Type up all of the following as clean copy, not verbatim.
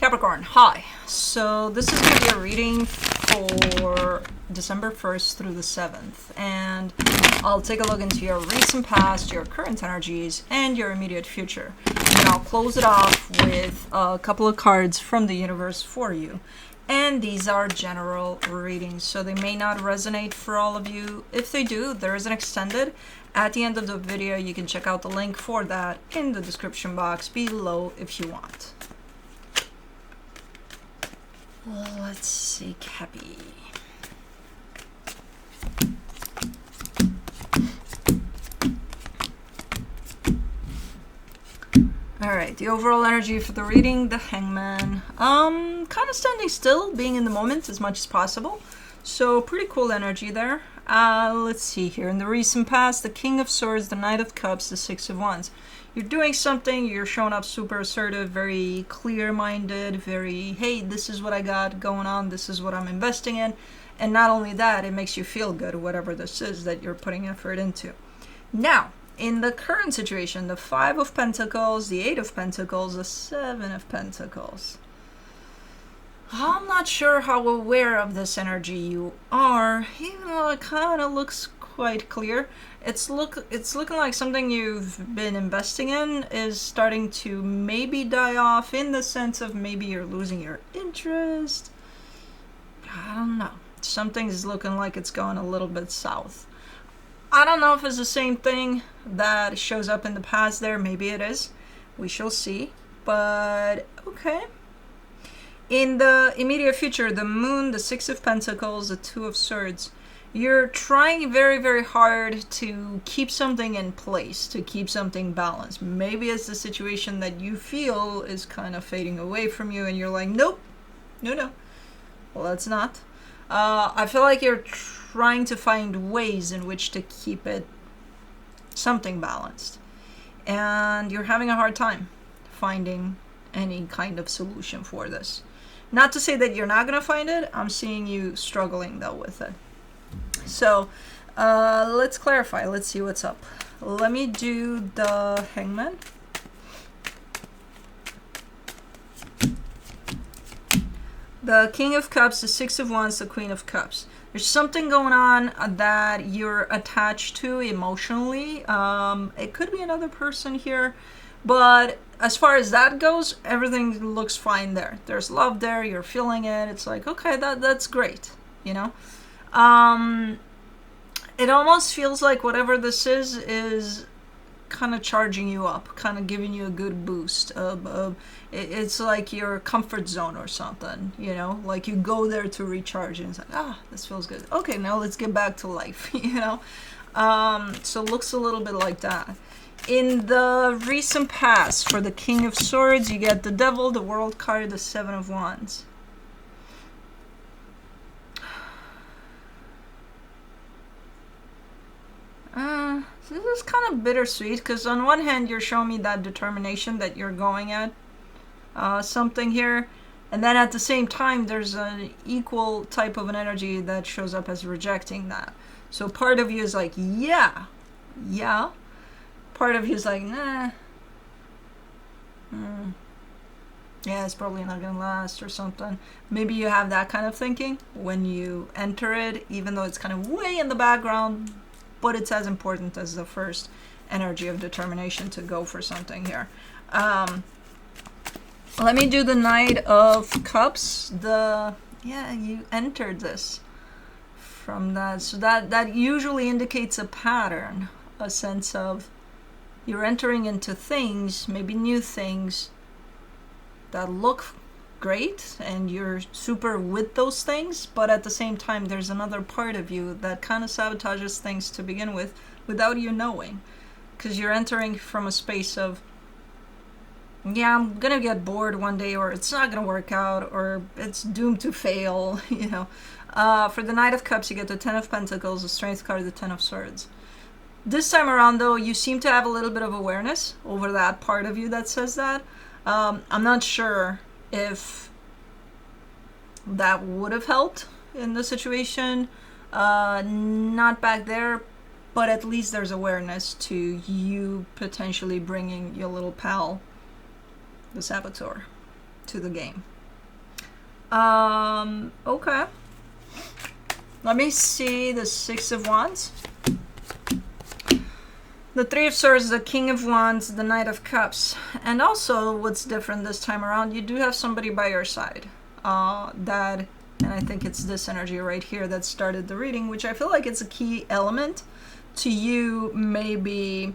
Capricorn, hi. So this is going to be a reading for December 1st through the 7th. And I'll take a look into your recent past, your current energies, and your immediate future. And I'll close it off with a couple of cards from the universe for you. And these are general readings, so they may not resonate for all of you. If they do, there is an extended. At the end of the video, you can check out the link for that in the description box below if you want. Let's see, Cappy. Alright, the overall energy for the reading, the Hangman. Kind of standing still, being in the moment as much as possible. So, pretty cool energy there. Let's see here. In the recent past, the King of Swords, the Knight of Cups, the Six of Wands. You're doing something, you're showing up super assertive, very clear-minded, very, hey, this is what I got going on, this is what I'm investing in. And not only that, it makes you feel good, whatever this is that you're putting effort into. Now, in the current situation, the Five of Pentacles, the Eight of Pentacles, the Seven of Pentacles. I'm not sure how aware of this energy you are, even though it kind of looks quite clear. It's looking like something you've been investing in is starting to maybe die off, in the sense of maybe you're losing your interest. I don't know. Something's looking like it's going a little bit south. I don't know if it's the same thing that shows up in the past there. Maybe it is. We shall see. But, okay. In the immediate future, the Moon, the Six of Pentacles, the Two of Swords. You're trying very, very hard to keep something in place, to keep something balanced. Maybe it's the situation that you feel is kind of fading away from you and you're like, nope, no. Well, that's not. I feel like you're trying to find ways in which to keep it something balanced. And you're having a hard time finding any kind of solution for this. Not to say that you're not going to find it. I'm seeing you struggling, though, with it. So, let's clarify. Let's see what's up. Let me do the Hangman. The King of Cups, the Six of Wands, the Queen of Cups. There's something going on that you're attached to emotionally. It could be another person here. But as far as that goes, everything looks fine there. There's love there. You're feeling it. It's like, okay, that's great, you know? It almost feels like whatever this is kind of charging you up, kind of giving you a good boost. It's like your comfort zone or something, you know? Like you go there to recharge and it's like, this feels good. Okay, now let's get back to life, you know? So it looks a little bit like that. In the recent past, for the King of Swords, you get the Devil, the World card, the Seven of Wands. This is kind of bittersweet, because on one hand, you're showing me that determination that you're going at something here. And then at the same time, there's an equal type of an energy that shows up as rejecting that. So part of you is like, yeah. Part of you is like, nah. Yeah, it's probably not going to last or something. Maybe you have that kind of thinking when you enter it, even though it's kind of way in the background, but it's as important as the first energy of determination to go for something here. Let me do the Knight of Cups. You entered this from that. So that usually indicates a pattern, a sense of you're entering into things, maybe new things, that look great and you're super with those things, but at the same time there's another part of you that kind of sabotages things to begin with without you knowing, because you're entering from a space of, yeah, I'm gonna get bored one day, or it's not gonna work out, or it's doomed to fail, you know. For the Knight of Cups, you get the Ten of Pentacles, the Strength card, the Ten of Swords. This time around, though, you seem to have a little bit of awareness over that part of you that says that. I'm not sure if that would have helped in the situation. Not back there, but at least there's awareness to you potentially bringing your little pal, the saboteur, to the game. Okay. Let me see the Six of Wands. The Three of Swords, the King of Wands, the Knight of Cups. And also, what's different this time around, you do have somebody by your side. And I think it's this energy right here that started the reading, which I feel like it's a key element to you maybe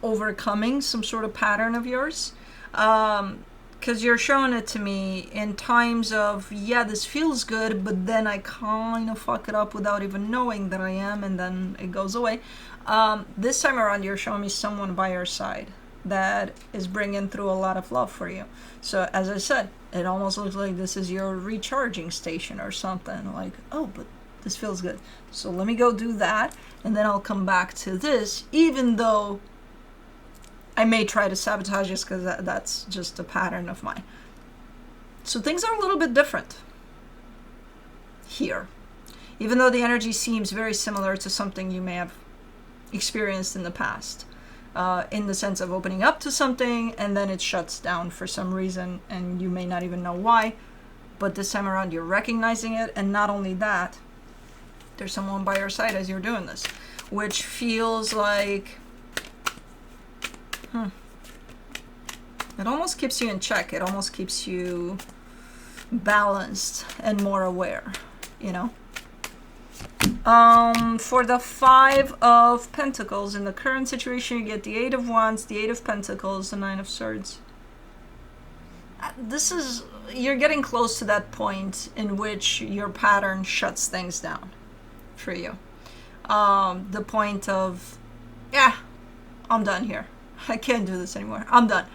overcoming some sort of pattern of yours. Because you're showing it to me in times of, yeah, this feels good, but then I kind of fuck it up without even knowing that I am, and then it goes away. This time around, you're showing me someone by your side that is bringing through a lot of love for you. So as I said, it almost looks like this is your recharging station or something. Like, oh, but this feels good. So let me go do that, and then I'll come back to this, even though I may try to sabotage this because that's just a pattern of mine. So things are a little bit different here. Even though the energy seems very similar to something you may have experienced in the past. In the sense of opening up to something and then it shuts down for some reason and you may not even know why. But this time around you're recognizing it, and not only that, there's someone by your side as you're doing this. Which feels like... It almost keeps you in check. It almost keeps you balanced and more aware, you know? For the Five of Pentacles, in the current situation, you get the Eight of Wands, the Eight of Pentacles, the Nine of Swords. This is... You're getting close to that point in which your pattern shuts things down for you. The point of, yeah, I'm done here. I can't do this anymore. I'm done.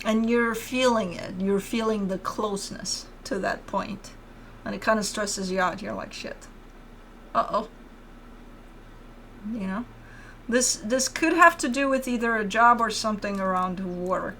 And you're feeling it. You're feeling the closeness to that point. And it kind of stresses you out. You're like, shit. Uh-oh. You know? This could have to do with either a job or something around work.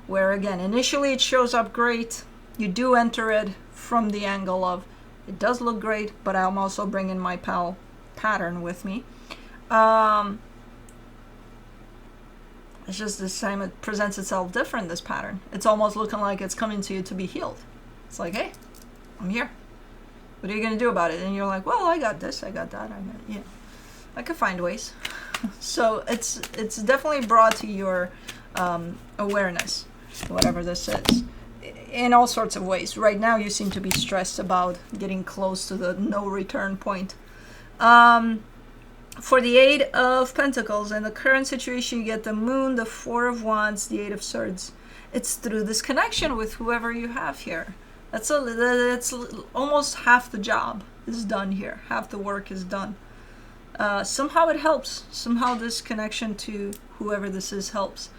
Where, again, initially it shows up great. You do enter it from the angle of, it does look great, but I'm also bringing my pal pattern with me. It's just this time it presents itself different, this pattern. It's almost looking like it's coming to you to be healed. It's like, hey, I'm here. What are you going to do about it? And you're like, well, I got this, I got that, I could find ways. So it's definitely brought to your awareness, whatever this is, in all sorts of ways. Right now you seem to be stressed about getting close to the no return point. For the Eight of Pentacles, in the current situation, you get the Moon, the Four of Wands, the Eight of Swords. It's through this connection with whoever you have here. That's almost half the job is done here. Half the work is done. Somehow it helps. Somehow this connection to whoever this is helps.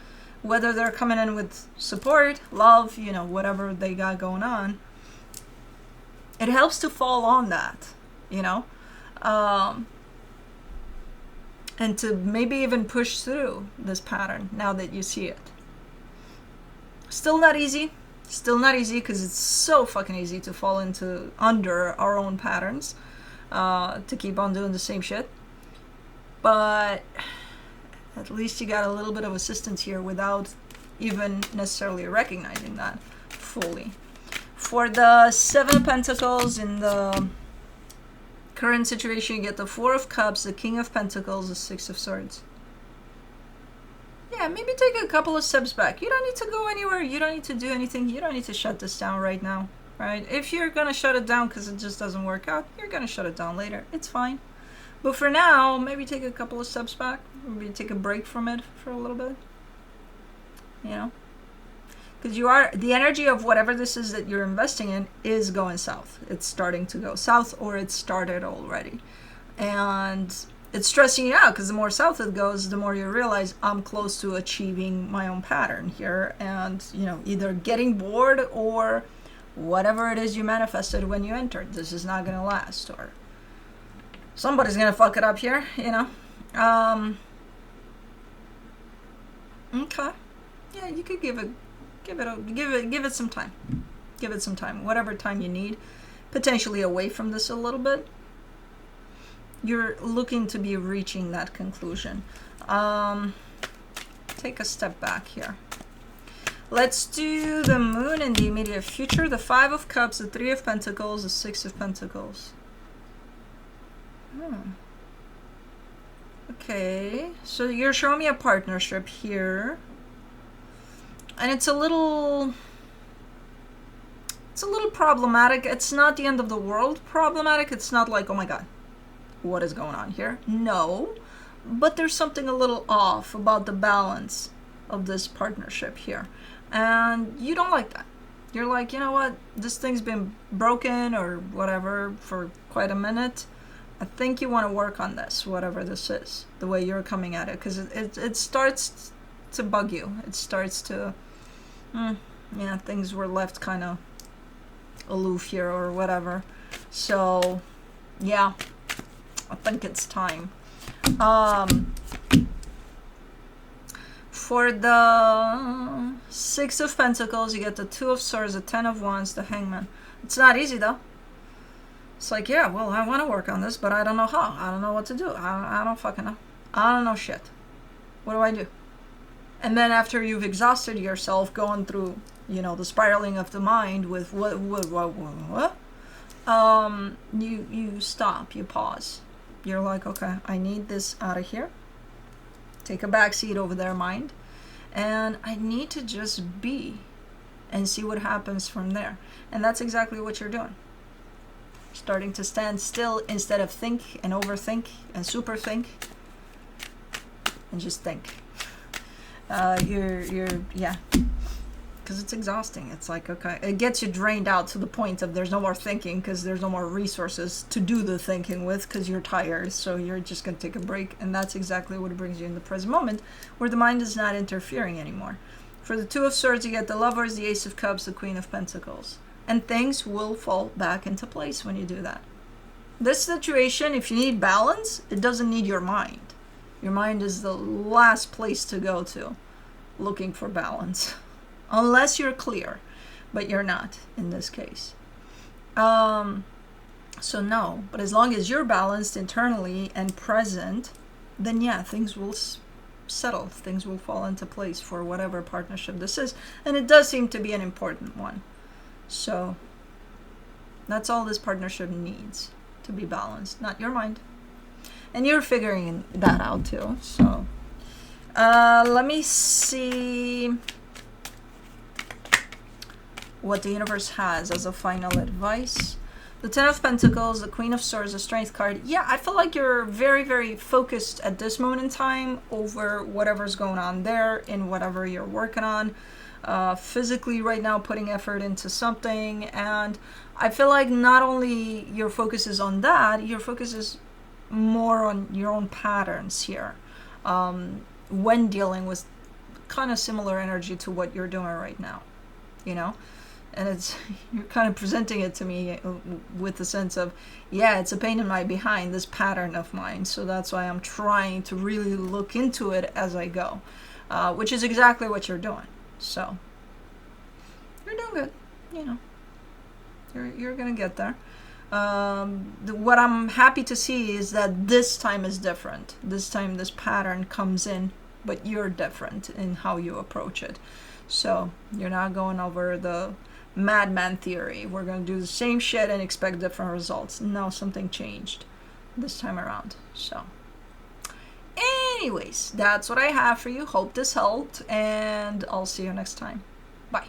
Whether they're coming in with support, love, you know, whatever they got going on, it helps to fall on that, you know. And to maybe even push through this pattern now that you see it. Still not easy. Still not easy because it's so fucking easy to fall under our own patterns. To keep on doing the same shit. But at least you got a little bit of assistance here without even necessarily recognizing that fully. For the Seven of Pentacles, in the current situation, you get the Four of Cups, the King of Pentacles, the Six of Swords. Yeah, maybe take a couple of steps back. You don't need to go anywhere. You don't need to do anything. You don't need to shut this down right now, right? If you're going to shut it down because it just doesn't work out, you're going to shut it down later. It's fine. But for now, maybe take a couple of steps back. Maybe take a break from it for a little bit. You know? Because the energy of whatever this is that you're investing in is going south. It's starting to go south, or it started already. And it's stressing you out because the more south it goes, the more you realize I'm close to achieving my own pattern here. And, you know, either getting bored or whatever it is you manifested when you entered. This is not going to last, or somebody's going to fuck it up here, you know. Okay. Yeah, you could give it some time. Give it some time. Whatever time you need. Potentially away from this a little bit. You're looking to be reaching that conclusion. Take a step back here. Let's do the moon in the immediate future. The 5 of Cups, the 3 of Pentacles, the 6 of Pentacles. Okay, so you're showing me a partnership here. And it's a little problematic. It's not the end of the world problematic. It's not like, oh my God, what is going on here? No, but there's something a little off about the balance of this partnership here. And you don't like that. You're like, you know what? This thing's been broken or whatever for quite a minute. I think you want to work on this, whatever this is, the way you're coming at it. Because it starts to bug you. It starts to, yeah, things were left kind of aloof here or whatever. So, yeah, I think it's time. For the 6 of Pentacles, you get the 2 of Swords, the 10 of Wands, the Hangman. It's not easy though. It's like, yeah, well, I want to work on this, but I don't know how. I don't know what to do. I don't fucking know. I don't know shit. What do I do? And then after you've exhausted yourself going through, you know, the spiraling of the mind with what, you stop, you pause. You're like, okay, I need this out of here. Take a back seat over there, mind. And I need to just be and see what happens from there. And that's exactly what you're doing. Starting to stand still instead of think and overthink and super think. And just think. Yeah. Because it's exhausting. It's like, okay, it gets you drained out to the point of there's no more thinking because there's no more resources to do the thinking with because you're tired. So you're just going to take a break. And that's exactly what brings you in the present moment where the mind is not interfering anymore. For the 2 of Swords, you get the Lovers, the Ace of Cups, the Queen of Pentacles. And things will fall back into place when you do that. This situation, if you need balance, it doesn't need your mind. Your mind is the last place to go to looking for balance. Unless you're clear, but you're not in this case. So no, but as long as you're balanced internally and present, then yeah, things will settle. Things will fall into place for whatever partnership this is. And it does seem to be an important one. So that's all this partnership needs, to be balanced, not your mind. And you're figuring that out too. So let me see what the universe has as a final advice. The 10 of Pentacles, the Queen of Swords, the Strength card. Yeah, I feel like you're very, very focused at this moment in time over whatever's going on there in whatever you're working on. Physically right now putting effort into something. And I feel like not only your focus is on that, your focus is more on your own patterns here. When dealing with kind of similar energy to what you're doing right now, you know? And it's, you're kind of presenting it to me with the sense of, yeah, it's a pain in my behind, this pattern of mine. So that's why I'm trying to really look into it as I go, which is exactly what you're doing. So you're doing good, you know, you're going to get there. What I'm happy to see is that this time is different. This time this pattern comes in, but you're different in how you approach it. So you're not going over the madman theory. We're going to do the same shit and expect different results. No, something changed this time around. So anyways, that's what I have for you. Hope this helped, and I'll see you next time. Bye.